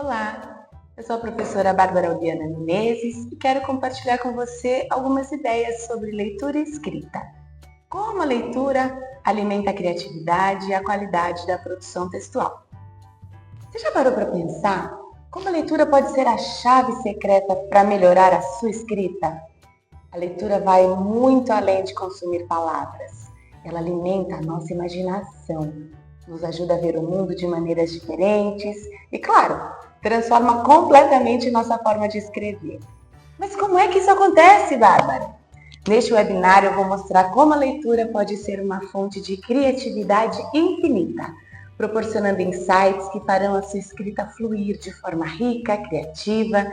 Olá, eu sou a professora Bárbara Albiana Menezes e quero compartilhar com você algumas ideias sobre leitura e escrita. Como a leitura alimenta a criatividade e a qualidade da produção textual. Você já parou para pensar como a leitura pode ser a chave secreta para melhorar a sua escrita? A leitura vai muito além de consumir palavras. Ela alimenta a nossa imaginação, nos ajuda a ver o mundo de maneiras diferentes e, claro, transforma completamente nossa forma de escrever. Mas como é que isso acontece, Bárbara? Neste webinar eu vou mostrar como a leitura pode ser uma fonte de criatividade infinita, proporcionando insights que farão a sua escrita fluir de forma rica, criativa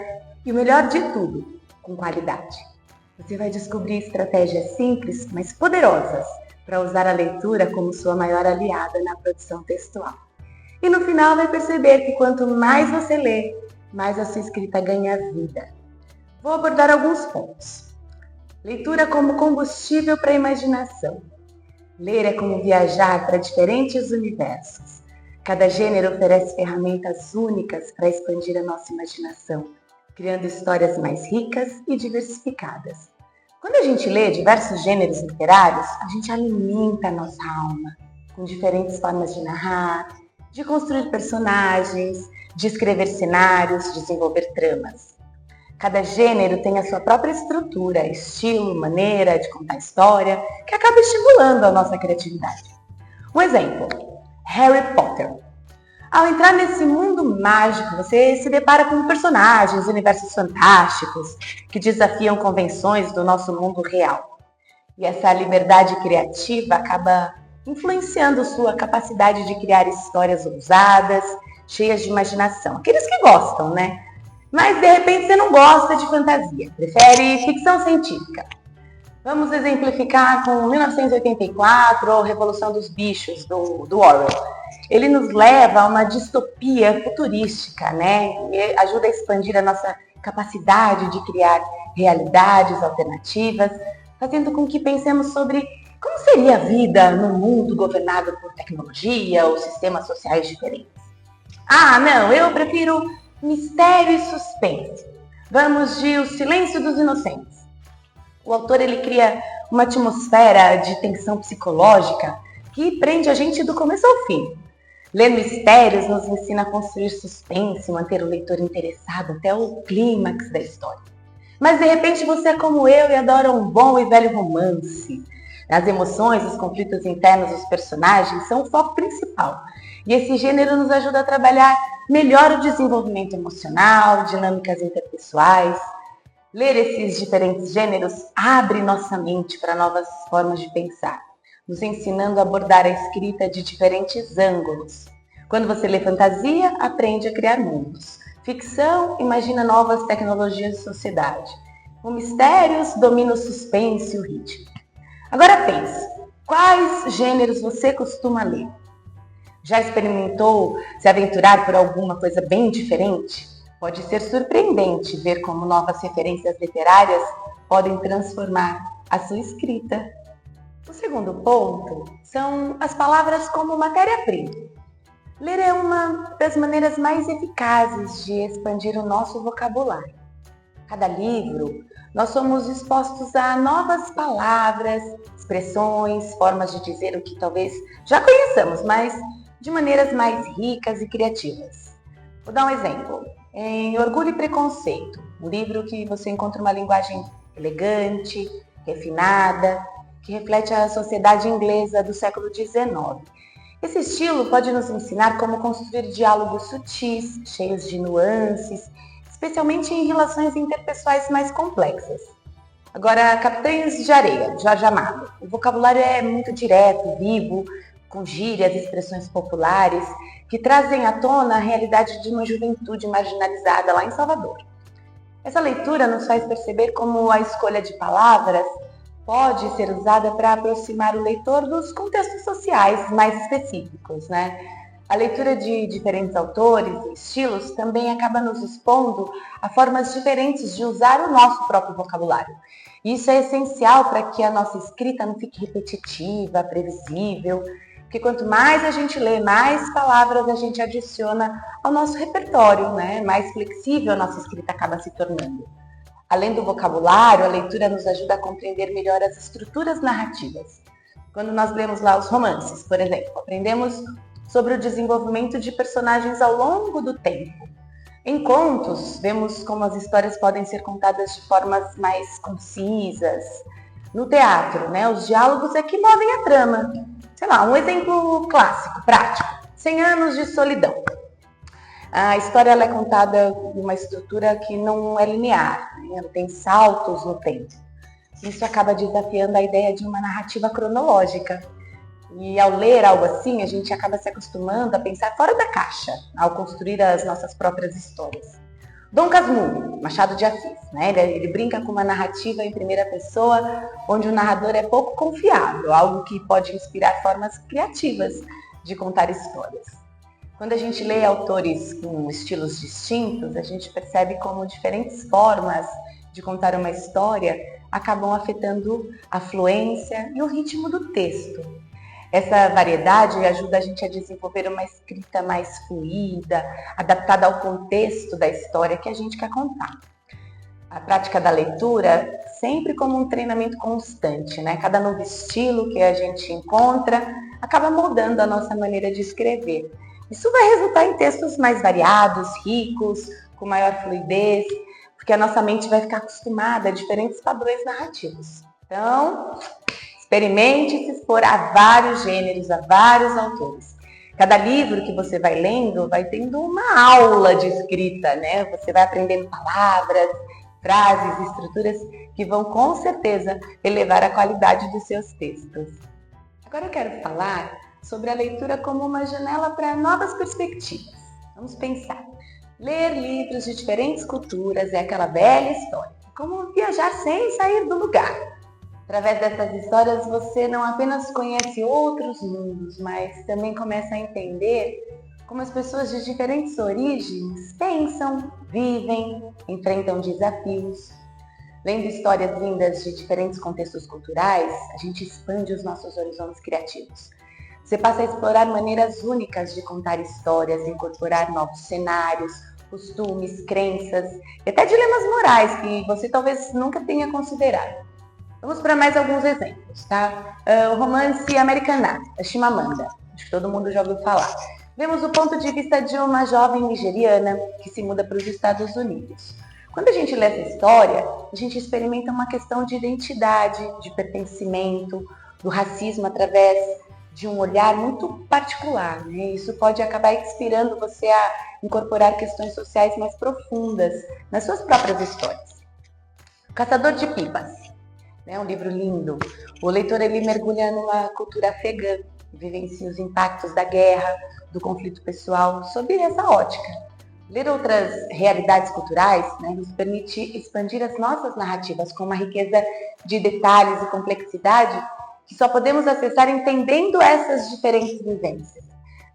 e, o melhor de tudo, com qualidade. Você vai descobrir estratégias simples, mas poderosas, para usar a leitura como sua maior aliada na produção textual. E no final vai perceber que quanto mais você lê, mais a sua escrita ganha vida. Vou abordar alguns pontos. Leitura como combustível para a imaginação. Ler é como viajar para diferentes universos. Cada gênero oferece ferramentas únicas para expandir a nossa imaginação, criando histórias mais ricas e diversificadas. Quando a gente lê diversos gêneros literários, a gente alimenta a nossa alma com diferentes formas de narrar, de construir personagens, de escrever cenários, desenvolver tramas. Cada gênero tem a sua própria estrutura, estilo, maneira de contar história, que acaba estimulando a nossa criatividade. Um exemplo, Harry Potter. Ao entrar nesse mundo mágico, você se depara com personagens, universos fantásticos, que desafiam convenções do nosso mundo real. E essa liberdade criativa acaba influenciando sua capacidade de criar histórias ousadas, cheias de imaginação. Aqueles que gostam, né? Mas de repente você não gosta de fantasia, prefere ficção científica. Vamos exemplificar com 1984 ou Revolução dos Bichos, do Orwell. Ele nos leva a uma distopia futurística, né? E ajuda a expandir a nossa capacidade de criar realidades alternativas, fazendo com que pensemos sobre como seria a vida num mundo governado por tecnologia ou sistemas sociais diferentes. Ah, não, eu prefiro mistério e suspense. Vamos de O Silêncio dos Inocentes. O autor ele cria uma atmosfera de tensão psicológica que prende a gente do começo ao fim. Ler mistérios nos ensina a construir suspense, manter o leitor interessado até o clímax da história. Mas de repente você é como eu e adora um bom e velho romance. As emoções, os conflitos internos dos personagens são o foco principal. E esse gênero nos ajuda a trabalhar melhor o desenvolvimento emocional, dinâmicas interpessoais. Ler esses diferentes gêneros abre nossa mente para novas formas de pensar, nos ensinando a abordar a escrita de diferentes ângulos. Quando você lê fantasia, aprende a criar mundos. Ficção, imagina novas tecnologias de sociedade. Com mistérios, domina o suspense e o ritmo. Agora pense, quais gêneros você costuma ler? Já experimentou se aventurar por alguma coisa bem diferente? Pode ser surpreendente ver como novas referências literárias podem transformar a sua escrita. O segundo ponto são as palavras como matéria-prima. Ler é uma das maneiras mais eficazes de expandir o nosso vocabulário. Cada livro, nós somos expostos a novas palavras, expressões, formas de dizer o que talvez já conheçamos, mas de maneiras mais ricas e criativas. Vou dar um exemplo. Em Orgulho e Preconceito, um livro que você encontra uma linguagem elegante, refinada, que reflete a sociedade inglesa do século XIX. Esse estilo pode nos ensinar como construir diálogos sutis, cheios de nuances, especialmente em relações interpessoais mais complexas. Agora, Capitães de Areia, Jorge Amado. O vocabulário é muito direto, vivo, com gírias e expressões populares que trazem à tona a realidade de uma juventude marginalizada lá em Salvador. Essa leitura nos faz perceber como a escolha de palavras pode ser usada para aproximar o leitor dos contextos sociais mais específicos, né? A leitura de diferentes autores e estilos também acaba nos expondo a formas diferentes de usar o nosso próprio vocabulário. Isso é essencial para que a nossa escrita não fique repetitiva, previsível Porque quanto mais a gente lê, mais palavras a gente adiciona ao nosso repertório, né? Mais flexível a nossa escrita acaba se tornando. Além do vocabulário, a leitura nos ajuda a compreender melhor as estruturas narrativas. Quando nós lemos lá os romances, por exemplo, aprendemos sobre o desenvolvimento de personagens ao longo do tempo. Em contos, vemos como as histórias podem ser contadas de formas mais concisas. No teatro, né, os diálogos é que movem a trama. Sei lá, um exemplo clássico, prático, 100 anos de solidão. A história ela é contada numa estrutura que não é linear, né? Ela tem saltos no tempo. Isso acaba desafiando a ideia de uma narrativa cronológica. E ao ler algo assim, a gente acaba se acostumando a pensar fora da caixa, ao construir as nossas próprias histórias. Dom Casmurro, Machado de Assis, né? Ele brinca com uma narrativa em primeira pessoa, onde o narrador é pouco confiável, algo que pode inspirar formas criativas de contar histórias. Quando a gente lê autores com estilos distintos, a gente percebe como diferentes formas de contar uma história acabam afetando a fluência e o ritmo do texto. Essa variedade ajuda a gente a desenvolver uma escrita mais fluida, adaptada ao contexto da história que a gente quer contar. A prática da leitura sempre como um treinamento constante, né? Cada novo estilo que a gente encontra acaba moldando a nossa maneira de escrever. Isso vai resultar em textos mais variados, ricos, com maior fluidez, porque a nossa mente vai ficar acostumada a diferentes padrões narrativos. Então, experimente se expor a vários gêneros, a vários autores. Cada livro que você vai lendo vai tendo uma aula de escrita, né? Você vai aprendendo palavras, frases, estruturas que vão com certeza elevar a qualidade dos seus textos. Agora eu quero falar sobre a leitura como uma janela para novas perspectivas. Vamos pensar. Ler livros de diferentes culturas é aquela velha história, como viajar sem sair do lugar. Através dessas histórias você não apenas conhece outros mundos, mas também começa a entender como as pessoas de diferentes origens pensam, vivem, enfrentam desafios. Lendo histórias vindas de diferentes contextos culturais, a gente expande os nossos horizontes criativos. Você passa a explorar maneiras únicas de contar histórias, incorporar novos cenários, costumes, crenças e até dilemas morais que você talvez nunca tenha considerado. Vamos para mais alguns exemplos, tá? O romance Americanado, a Chimamanda, acho que todo mundo já ouviu falar. Vemos o ponto de vista de uma jovem nigeriana que se muda para os Estados Unidos. Quando a gente lê essa história, a gente experimenta uma questão de identidade, de pertencimento, do racismo através de um olhar muito particular, né? Isso pode acabar inspirando você a incorporar questões sociais mais profundas nas suas próprias histórias. O Caçador de Pipas. É um livro lindo. O leitor ele mergulha numa cultura afegã, vivencia os impactos da guerra, do conflito pessoal, sob essa ótica. Ler outras realidades culturais, né, nos permite expandir as nossas narrativas com uma riqueza de detalhes e complexidade que só podemos acessar entendendo essas diferentes vivências.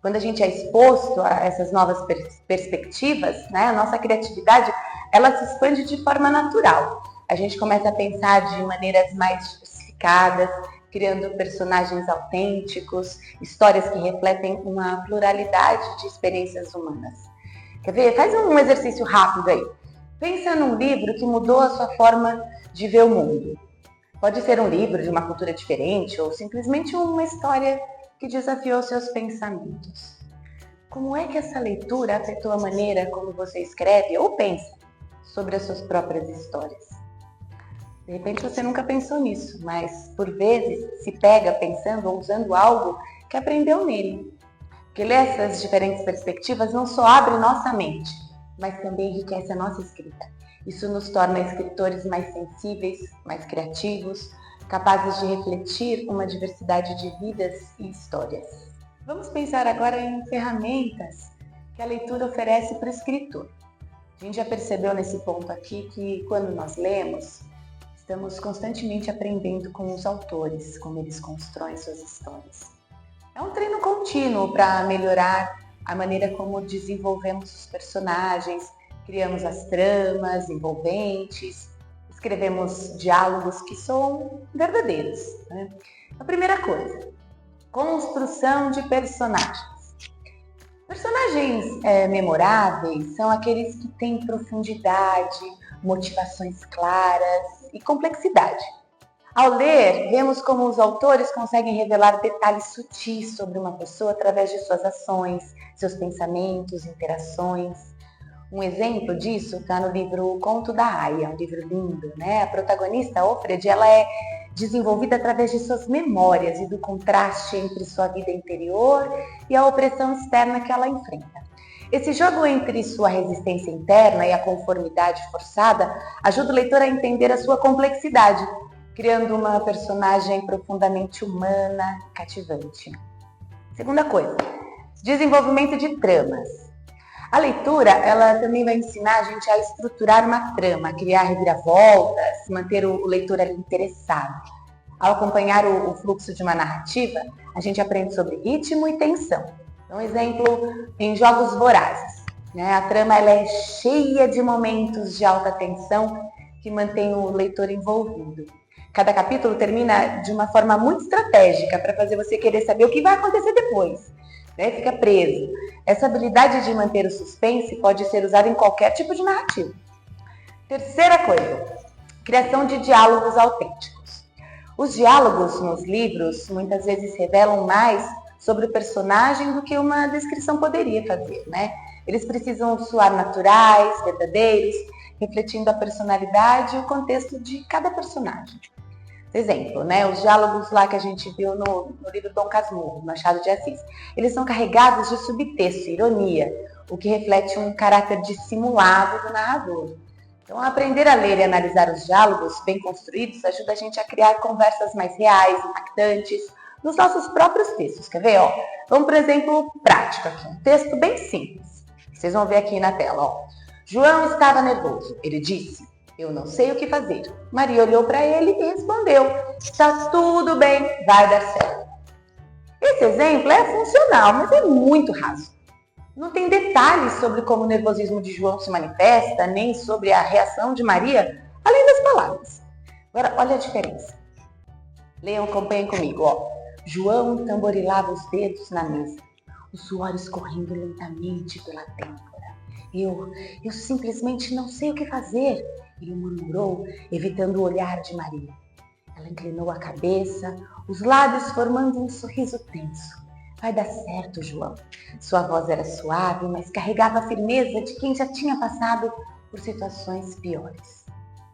Quando a gente é exposto a essas novas perspectivas, né, a nossa criatividade ela se expande de forma natural. A gente começa a pensar de maneiras mais diversificadas, criando personagens autênticos, histórias que refletem uma pluralidade de experiências humanas. Quer ver? Faz um exercício rápido aí. Pensa num livro que mudou a sua forma de ver o mundo. Pode ser um livro de uma cultura diferente ou simplesmente uma história que desafiou seus pensamentos. Como é que essa leitura afetou a maneira como você escreve ou pensa sobre as suas próprias histórias? De repente você nunca pensou nisso, mas por vezes se pega pensando ou usando algo que aprendeu nele. Porque ler essas diferentes perspectivas não só abre nossa mente, mas também enriquece a nossa escrita. Isso nos torna escritores mais sensíveis, mais criativos, capazes de refletir uma diversidade de vidas e histórias. Vamos pensar agora em ferramentas que a leitura oferece para o escritor. A gente já percebeu nesse ponto aqui que quando nós lemos, estamos constantemente aprendendo com os autores, como eles constroem suas histórias. É um treino contínuo para melhorar a maneira como desenvolvemos os personagens, criamos as tramas envolventes, escrevemos diálogos que são verdadeiros, né? A primeira coisa, Construção de personagens. Personagens memoráveis são aqueles que têm profundidade, motivações claras e complexidade. Ao ler, vemos como os autores conseguem revelar detalhes sutis sobre uma pessoa através de suas ações, seus pensamentos, interações. Um exemplo disso está no livro O Conto da Aia, um livro lindo, né? A protagonista, Offred, ela é desenvolvida através de suas memórias e do contraste entre sua vida interior e a opressão externa que ela enfrenta. Esse jogo entre sua resistência interna e a conformidade forçada ajuda o leitor a entender a sua complexidade, criando uma personagem profundamente humana e cativante. Segunda coisa, desenvolvimento de tramas. A leitura, ela também vai ensinar a gente a estruturar uma trama, criar reviravoltas, manter o leitor ali interessado. Ao acompanhar o fluxo de uma narrativa, a gente aprende sobre ritmo e tensão. Um exemplo, em Jogos Vorazes, né? A trama ela é cheia de momentos de alta tensão que mantém o leitor envolvido. Cada capítulo termina de uma forma muito estratégica para fazer você querer saber o que vai acontecer depois. Né? Fica preso. Essa habilidade de manter o suspense pode ser usada em qualquer tipo de narrativa. Terceira coisa, criação de diálogos autênticos. Os diálogos nos livros muitas vezes revelam mais sobre o personagem do que uma descrição poderia fazer, né? Eles precisam soar naturais, verdadeiros, refletindo a personalidade e o contexto de cada personagem. Exemplo, né? Os diálogos lá que a gente viu no livro Dom Casmurro, Machado de Assis, eles são carregados de subtexto, ironia, o que reflete um caráter dissimulado do narrador. Então, aprender a ler e analisar os diálogos bem construídos ajuda a gente a criar conversas mais reais, impactantes, nos nossos próprios textos. Quer ver? Ó, vamos para um exemplo prático aqui, um texto bem simples. Vocês vão ver aqui na tela. Ó. João estava nervoso. Ele disse: "Eu não sei o que fazer." Maria olhou para ele e respondeu: "Está tudo bem, vai dar certo." Esse exemplo é funcional, mas é muito raso. Não tem detalhes sobre como o nervosismo de João se manifesta, nem sobre a reação de Maria, além das palavras. Agora, olha a diferença. Leiam, acompanhem comigo. Ó. João tamborilava os dedos na mesa, o suor escorrendo lentamente pela têmpora. Eu simplesmente não sei o que fazer." Ele murmurou, evitando o olhar de Maria. Ela inclinou a cabeça, os lábios formando um sorriso tenso. "Vai dar certo, João." Sua voz era suave, mas carregava a firmeza de quem já tinha passado por situações piores.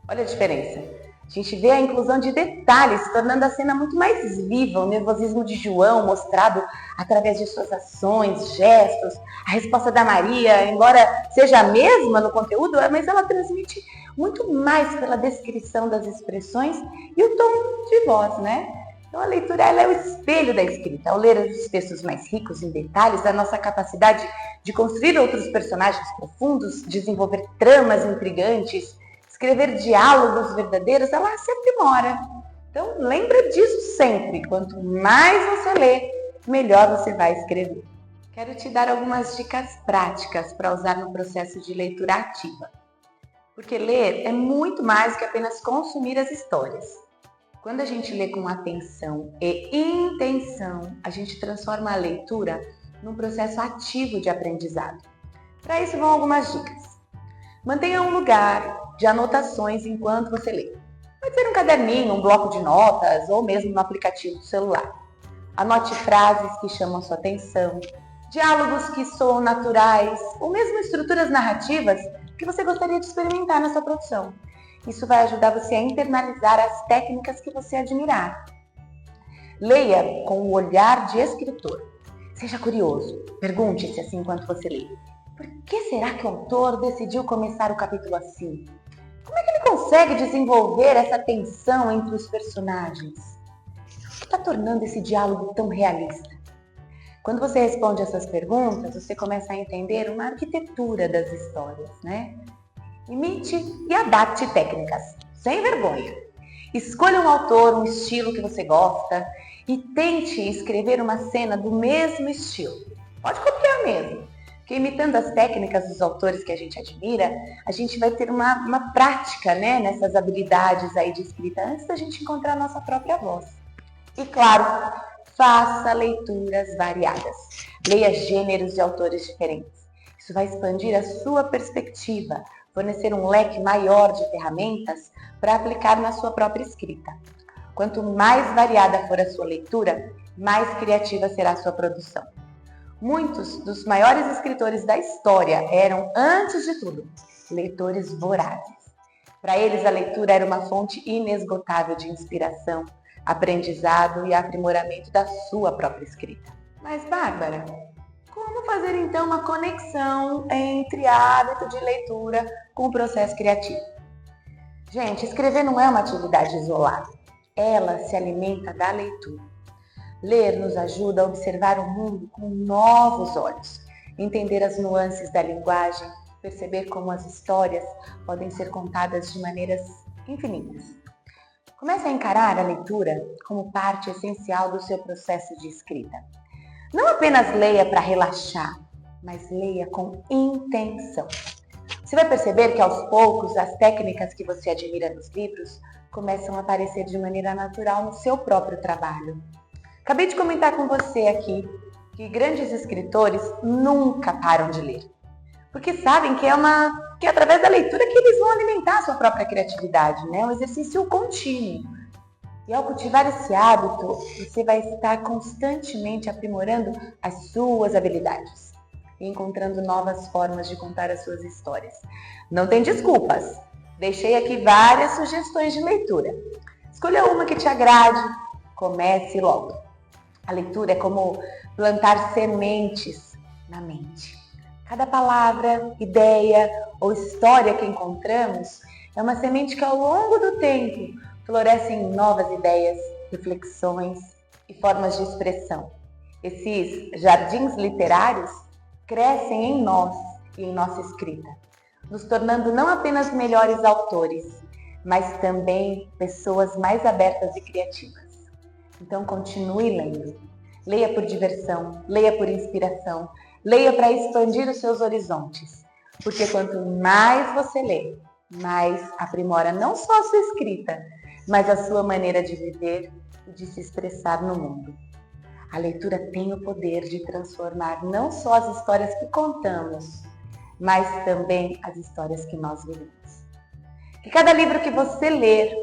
Olha a diferença. A gente vê a inclusão de detalhes, tornando a cena muito mais viva, o nervosismo de João mostrado através de suas ações, gestos, a resposta da Maria, embora seja a mesma no conteúdo, mas ela transmite muito mais pela descrição das expressões e o tom de voz, né? Então a leitura ela é o espelho da escrita. Ao ler os textos mais ricos em detalhes, a nossa capacidade de construir outros personagens profundos, desenvolver tramas intrigantes, escrever diálogos verdadeiros, ela se aprimora. Então, lembra disso sempre. Quanto mais você lê, melhor você vai escrever. Quero te dar algumas dicas práticas para usar no processo de leitura ativa. Porque ler é muito mais que apenas consumir as histórias. Quando a gente lê com atenção e intenção, a gente transforma a leitura num processo ativo de aprendizado. Para isso vão algumas dicas. Mantenha um lugar de anotações enquanto você lê. Pode ser um caderninho, um bloco de notas ou mesmo no aplicativo do celular. Anote frases que chamam sua atenção, diálogos que soam naturais ou mesmo estruturas narrativas que você gostaria de experimentar na sua produção. Isso vai ajudar você a internalizar as técnicas que você admirar. Leia com o olhar de escritor. Seja curioso. Pergunte-se assim enquanto você lê. Por que será que o autor decidiu começar o capítulo assim? Como é que ele consegue desenvolver essa tensão entre os personagens? O que está tornando esse diálogo tão realista? Quando você responde essas perguntas, você começa a entender uma arquitetura das histórias, né? Imite e adapte técnicas, sem vergonha. Escolha um autor, um estilo que você gosta e tente escrever uma cena do mesmo estilo. Pode copiar mesmo. Porque imitando as técnicas dos autores que a gente admira, a gente vai ter uma prática, né, nessas habilidades aí de escrita antes da gente encontrar a nossa própria voz. E claro, Faça leituras variadas. Leia gêneros de autores diferentes. Isso vai expandir a sua perspectiva, fornecer um leque maior de ferramentas para aplicar na sua própria escrita. Quanto mais variada for a sua leitura, mais criativa será a sua produção. Muitos dos maiores escritores da história eram, antes de tudo, leitores vorazes. Para eles, a leitura era uma fonte inesgotável de inspiração, aprendizado e aprimoramento da sua própria escrita. Mas, Bárbara, como fazer então uma conexão entre hábito de leitura com o processo criativo? Gente, escrever não é uma atividade isolada. Ela se alimenta da leitura. Ler nos ajuda a observar o mundo com novos olhos, entender as nuances da linguagem, perceber como as histórias podem ser contadas de maneiras infinitas. Comece a encarar a leitura como parte essencial do seu processo de escrita. Não apenas leia para relaxar, mas leia com intenção. Você vai perceber que aos poucos as técnicas que você admira nos livros começam a aparecer de maneira natural no seu próprio trabalho. Acabei de comentar com você aqui que grandes escritores nunca param de ler, porque sabem que é através da leitura que eles vão alimentar a sua própria criatividade, né? Um exercício contínuo. E ao cultivar esse hábito, você vai estar constantemente aprimorando as suas habilidades e encontrando novas formas de contar as suas histórias. Não tem desculpas. Deixei aqui várias sugestões de leitura. Escolha uma que te agrade. Comece logo. A leitura é como plantar sementes na mente. Cada palavra, ideia ou história que encontramos é uma semente que ao longo do tempo floresce em novas ideias, reflexões e formas de expressão. Esses jardins literários crescem em nós e em nossa escrita, nos tornando não apenas melhores autores, mas também pessoas mais abertas e criativas. Então continue lendo. Leia por diversão, leia por inspiração, leia para expandir os seus horizontes. Porque quanto mais você lê, mais aprimora não só a sua escrita, mas a sua maneira de viver e de se expressar no mundo. A leitura tem o poder de transformar não só as histórias que contamos, mas também as histórias que nós vivemos. Que cada livro que você ler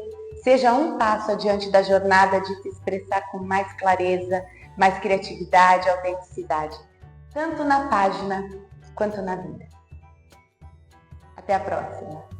seja um passo adiante da jornada de se expressar com mais clareza, mais criatividade e autenticidade, tanto na página quanto na vida. Até a próxima!